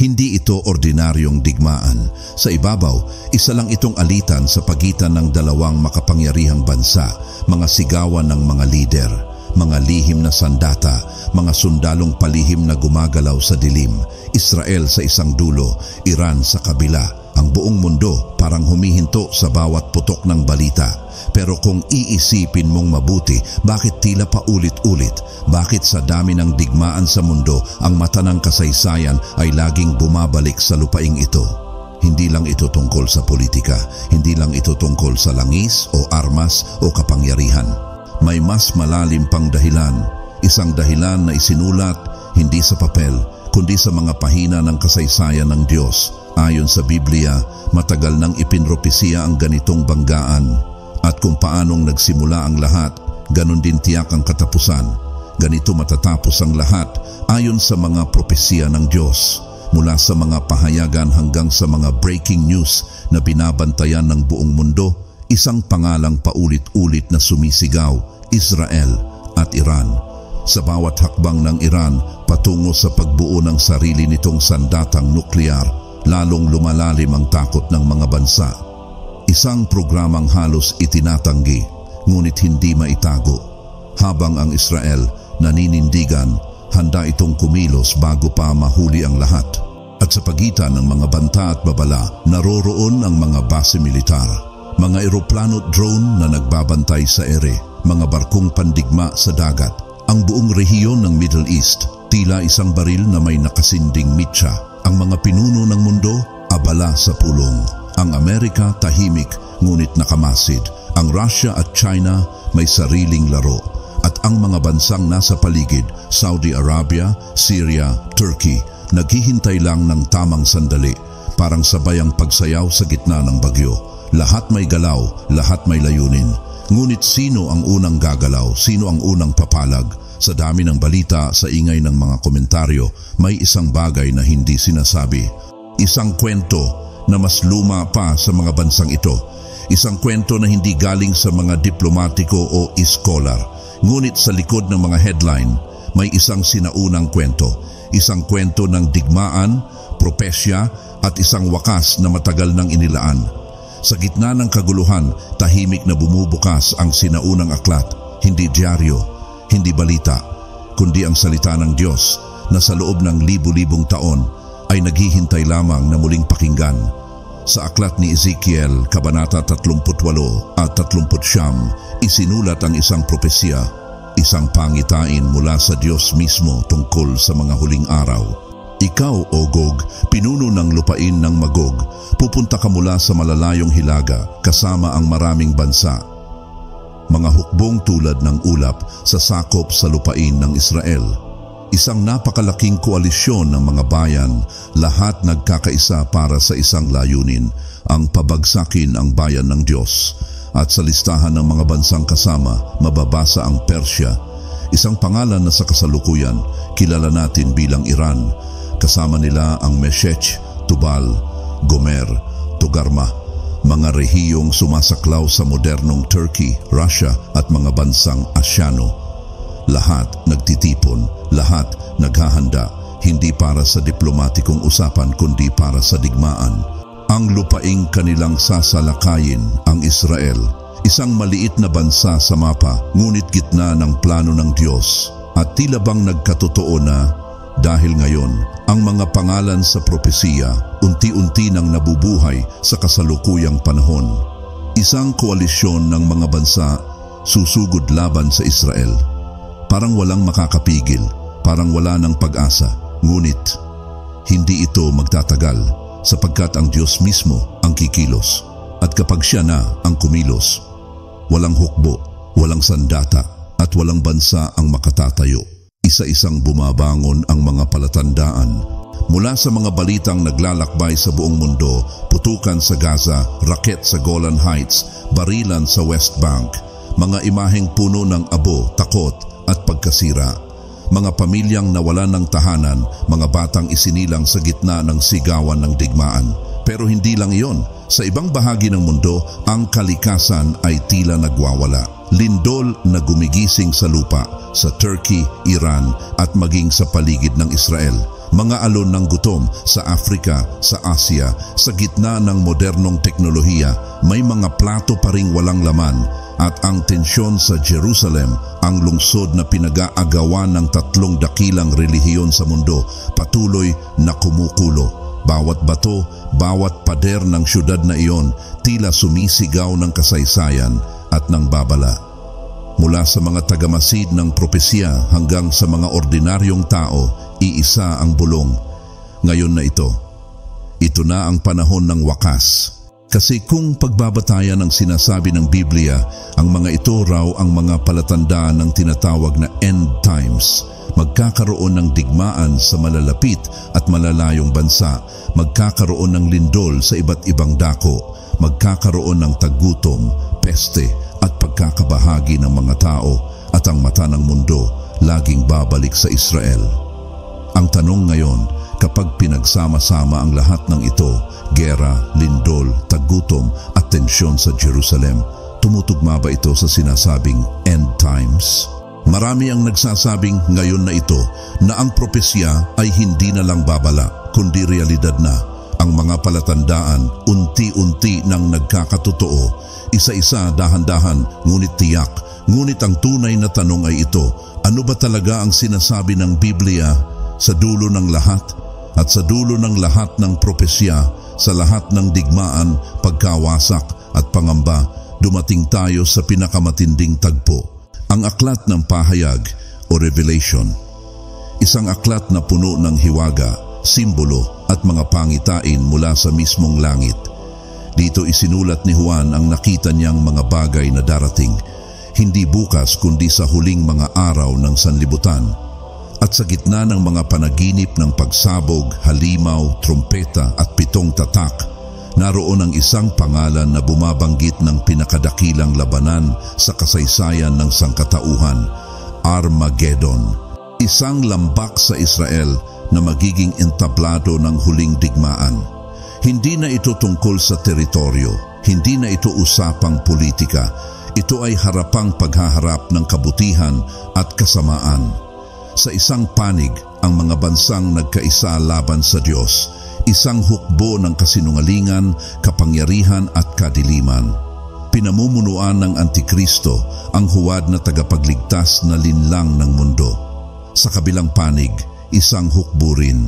Hindi ito ordinaryong digmaan. Sa ibabaw, isa lang itong alitan sa pagitan ng dalawang makapangyarihang bansa, mga sigawan ng mga lider, mga lihim na sandata, mga sundalong palihim na gumagalaw sa dilim, Israel sa isang dulo, Iran sa kabila. Ang buong mundo parang humihinto sa bawat putok ng balita. Pero kung iisipin mong mabuti, bakit tila pa ulit-ulit? Bakit sa dami ng digmaan sa mundo, ang mata ng kasaysayan ay laging bumabalik sa lupaing ito? Hindi lang ito tungkol sa politika, hindi lang ito tungkol sa langis o armas o kapangyarihan. May mas malalim pang dahilan, isang dahilan na isinulat hindi sa papel, kundi sa mga pahina ng kasaysayan ng Diyos. Ayon sa Biblia, matagal nang ipinropesiya ang ganitong banggaan. At kung paanong nagsimula ang lahat, ganon din tiyak ang katapusan. Ganito matatapos ang lahat ayon sa mga propesiya ng Diyos. Mula sa mga pahayagan hanggang sa mga breaking news na binabantayan ng buong mundo, isang pangalang paulit-ulit na sumisigaw, Israel at Iran. Sa bawat hakbang ng Iran patungo sa pagbuo ng sarili nitong sandatang nuklear, lalong lumalalim ang takot ng mga bansa. Isang programang halos itinatanggi, ngunit hindi maitago. Habang ang Israel naninindigan, handa itong kumilos bago pa mahuli ang lahat. At sa pagitan ng mga banta at babala, naroroon ang mga base militar, mga eroplano at drone na nagbabantay sa ere, mga barkong pandigma sa dagat. Ang buong rehiyon ng Middle East, tila isang baril na may nakasinding mitsa. Ang mga pinuno ng mundo, abala sa pulong. Ang Amerika tahimik ngunit nakamasid. Ang Russia at China may sariling laro. At ang mga bansang nasa paligid, Saudi Arabia, Syria, Turkey, naghihintay lang ng tamang sandali. Parang sabay ang pagsayaw sa gitna ng bagyo. Lahat may galaw, lahat may layunin. Ngunit sino ang unang gagalaw? Sino ang unang papalag? Sa dami ng balita, sa ingay ng mga komentaryo, may isang bagay na hindi sinasabi. Isang kwento na mas luma pa sa mga bansang ito. Isang kwento na hindi galing sa mga diplomatiko o iskolar. Ngunit sa likod ng mga headline, may isang sinaunang kwento. Isang kwento ng digmaan, propesya at isang wakas na matagal nang inilaan. Sa gitna ng kaguluhan, tahimik na bumubukas ang sinaunang aklat. Hindi dyaryo, hindi balita, kundi ang salita ng Diyos na sa loob ng libu-libong taon ay naghihintay lamang na muling pakinggan. Sa aklat ni Ezekiel, Kabanata 38 at 39, isinulat ang isang propesya, isang pangitain mula sa Diyos mismo tungkol sa mga huling araw. Ikaw, O Gog, pinuno ng lupain ng Magog, pupunta ka mula sa malalayong hilaga kasama ang maraming bansa. Mga hukbong tulad ng ulap sa sakop sa lupain ng Israel. Isang napakalaking koalisyon ng mga bayan, lahat nagkakaisa para sa isang layunin, ang pabagsakin ang bayan ng Diyos. At sa listahan ng mga bansang kasama, mababasa ang Persya, isang pangalan na sa kasalukuyan kilala natin bilang Iran. Kasama nila ang Meshech, Tubal, Gomer, Togarmah, mga rehiyong sumasaklaw sa modernong Turkey, Russia at mga bansang Asyano. Lahat nagtitipon, lahat naghahanda, hindi para sa diplomatikong usapan kundi para sa digmaan. Ang lupaing kanilang sasalakayin, ang Israel, isang maliit na bansa sa mapa, ngunit gitna ng plano ng Diyos. At tila bang nagkatotoo na dahil ngayon, ang mga pangalan sa propesiya unti-unti nang nabubuhay sa kasalukuyang panahon. Isang koalisyon ng mga bansa susugod laban sa Israel. Parang walang makakapigil, parang wala ng pag-asa. Ngunit, hindi ito magtatagal sapagkat ang Diyos mismo ang kikilos. At kapag siya na ang kumilos, walang hukbo, walang sandata at walang bansa ang makatatayo. Isa-isang bumabangon ang mga palatandaan. Mula sa mga balitang naglalakbay sa buong mundo, putukan sa Gaza, raket sa Golan Heights, barilan sa West Bank, mga imaheng puno ng abo, takot at pagkasira, mga pamilyang nawalan ng tahanan, mga batang isinilang sa gitna ng sigawan ng digmaan. Pero hindi lang iyon. Sa ibang bahagi ng mundo, ang kalikasan ay tila nagwawala. Lindol na gumigising sa lupa, sa Turkey, Iran at maging sa paligid ng Israel. mga alon ng gutom sa Africa, sa Asia, sa gitna ng modernong teknolohiya, may mga plato pa ring walang laman at ang tensyon sa Jerusalem, ang lungsod na pinag-aagawan ng 3 dakilang relihiyon sa mundo, patuloy na kumukulo. Bawat bato, bawat pader ng syudad na iyon, tila sumisigaw ng kasaysayan at ng babala. Mula sa mga tagamasid ng propesya hanggang sa mga ordinaryong tao, iisa ang bulong. Ngayon na ito na ang panahon ng wakas. Kasi kung pagbabatayan ang sinasabi ng Biblia, ang mga ito raw ang mga palatandaan ng tinatawag na end times. Magkakaroon ng digmaan sa malalapit at malalayong bansa, magkakaroon ng lindol sa iba't ibang dako, magkakaroon ng tagutom, peste at pagkakabahagi ng mga tao, at ang mata ng mundo laging babalik sa Israel. Ang tanong ngayon, kapag pinagsama-sama ang lahat ng ito, gera, lindol, tagutom at tensyon sa Jerusalem, tumutugma ba ito sa sinasabing end times? Marami ang nagsasabing ngayon na ito na ang propesya ay hindi na lang babala, kundi realidad na. Ang mga palatandaan unti-unti nang nagkakatotoo, isa-isa, dahan-dahan, ngunit tiyak. Ngunit ang tunay na tanong ay ito, ano ba talaga ang sinasabi ng Biblia sa dulo ng lahat? At sa dulo ng lahat ng propesya, sa lahat ng digmaan, pagkawasak at pangamba, dumating tayo sa pinakamatinding tagpo. Ang aklat ng pahayag o revelation. Isang aklat na puno ng hiwaga, simbolo at mga pangitain mula sa mismong langit. Dito isinulat ni Juan ang nakita niyang mga bagay na darating, hindi bukas kundi sa huling mga araw ng sanlibutan. At sa gitna ng mga panaginip ng pagsabog, halimaw, trompeta at 7 tatak, naroon ang isang pangalan na bumabanggit ng pinakadakilang labanan sa kasaysayan ng sangkatauhan, Armageddon. Isang lambak sa Israel na magiging entablado ng huling digmaan. Hindi na ito tungkol sa teritoryo, hindi na ito usapang politika. Ito ay harapang paghaharap ng kabutihan at kasamaan. Sa isang panig, ang mga bansang nagkaisa laban sa Diyos, isang hukbo ng kasinungalingan, kapangyarihan at kadiliman. Pinamumunuan ng Antikristo ang huwad na tagapagligtas na linlang ng mundo. Sa kabilang panig, isang hukbo rin.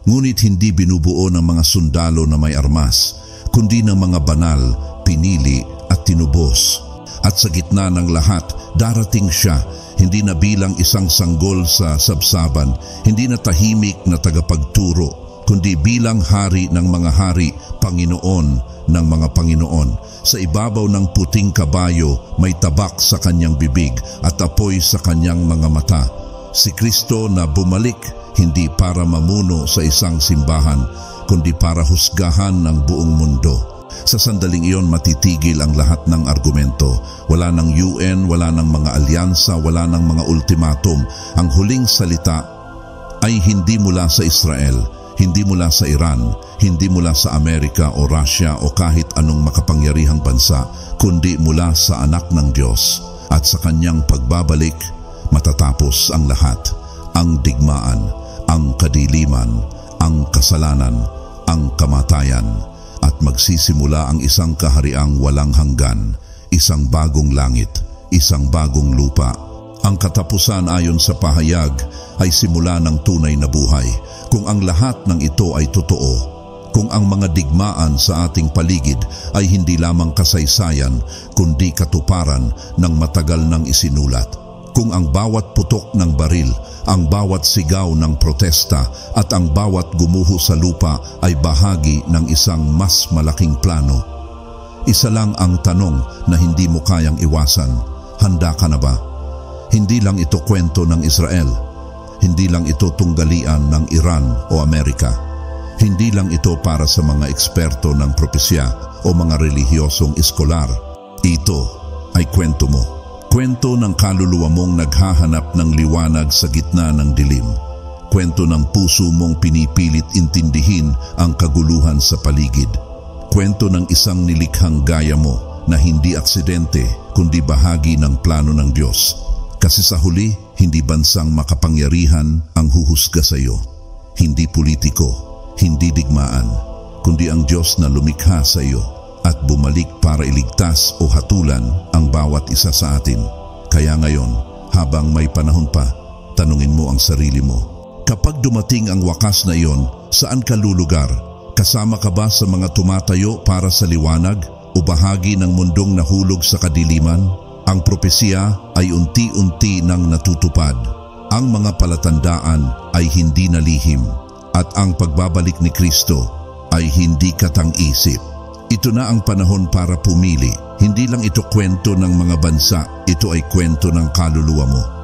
Ngunit hindi binubuo ng mga sundalo na may armas, kundi ng mga banal, pinili at tinubos. At sa gitna ng lahat, darating siya, hindi na bilang isang sanggol sa sabsaban, hindi na tahimik na tagapagturo, kundi bilang hari ng mga hari, Panginoon ng mga Panginoon. Sa ibabaw ng puting kabayo, may tabak sa kanyang bibig at apoy sa kanyang mga mata. Si Kristo na bumalik, hindi para mamuno sa isang simbahan, kundi para husgahan ng buong mundo. Sa sandaling iyon matitigil ang lahat ng argumento. Wala ng UN, wala ng mga alyansa, wala ng mga ultimatum. Ang huling salita ay hindi mula sa Israel, hindi mula sa Iran, hindi mula sa Amerika o Russia o kahit anong makapangyarihang bansa, kundi mula sa anak ng Diyos. At sa kanyang pagbabalik, matatapos ang lahat, ang digmaan, ang kadiliman, ang kasalanan, ang kamatayan, at magsisimula ang isang kahariang walang hanggan, isang bagong langit, isang bagong lupa. Ang katapusan ayon sa pahayag ay simula ng tunay na buhay. Kung ang lahat ng ito ay totoo, kung ang mga digmaan sa ating paligid ay hindi lamang kasaysayan, kundi katuparan ng matagal nang isinulat. Kung ang bawat putok ng baril, ang bawat sigaw ng protesta at ang bawat gumuho sa lupa ay bahagi ng isang mas malaking plano. Isa lang ang tanong na hindi mo kayang iwasan. Handa ka na ba? Hindi lang ito kwento ng Israel. Hindi lang ito tunggalian ng Iran o Amerika. Hindi lang ito para sa mga eksperto ng propesya o mga relihiyosong eskolar. Ito ay kwento mo. Kwento ng kaluluwa mong naghahanap ng liwanag sa gitna ng dilim. Kwento ng puso mong pinipilit intindihin ang kaguluhan sa paligid. Kwento ng isang nilikhang gaya mo na hindi aksidente kundi bahagi ng plano ng Diyos. Kasi sa huli, hindi bansang makapangyarihan ang huhusga sa iyo. hindi politiko, hindi digmaan, kundi ang Diyos na lumikha sa iyo at bumalik para iligtas o hatulan ang bawat isa sa atin. Kaya ngayon, habang may panahon pa, tanungin mo ang sarili mo. Kapag dumating ang wakas na iyon, saan ka lulugar? Kasama ka ba sa mga tumatayo para sa liwanag o bahagi ng mundong nahulog sa kadiliman? Ang propesiya ay unti-unti nang natutupad. Ang mga palatandaan ay hindi nalihim at ang pagbabalik ni Kristo ay hindi katang-isip. Ito na ang panahon para pumili. Hindi lang ito kwento ng mga bansa, ito ay kwento ng kaluluwa mo.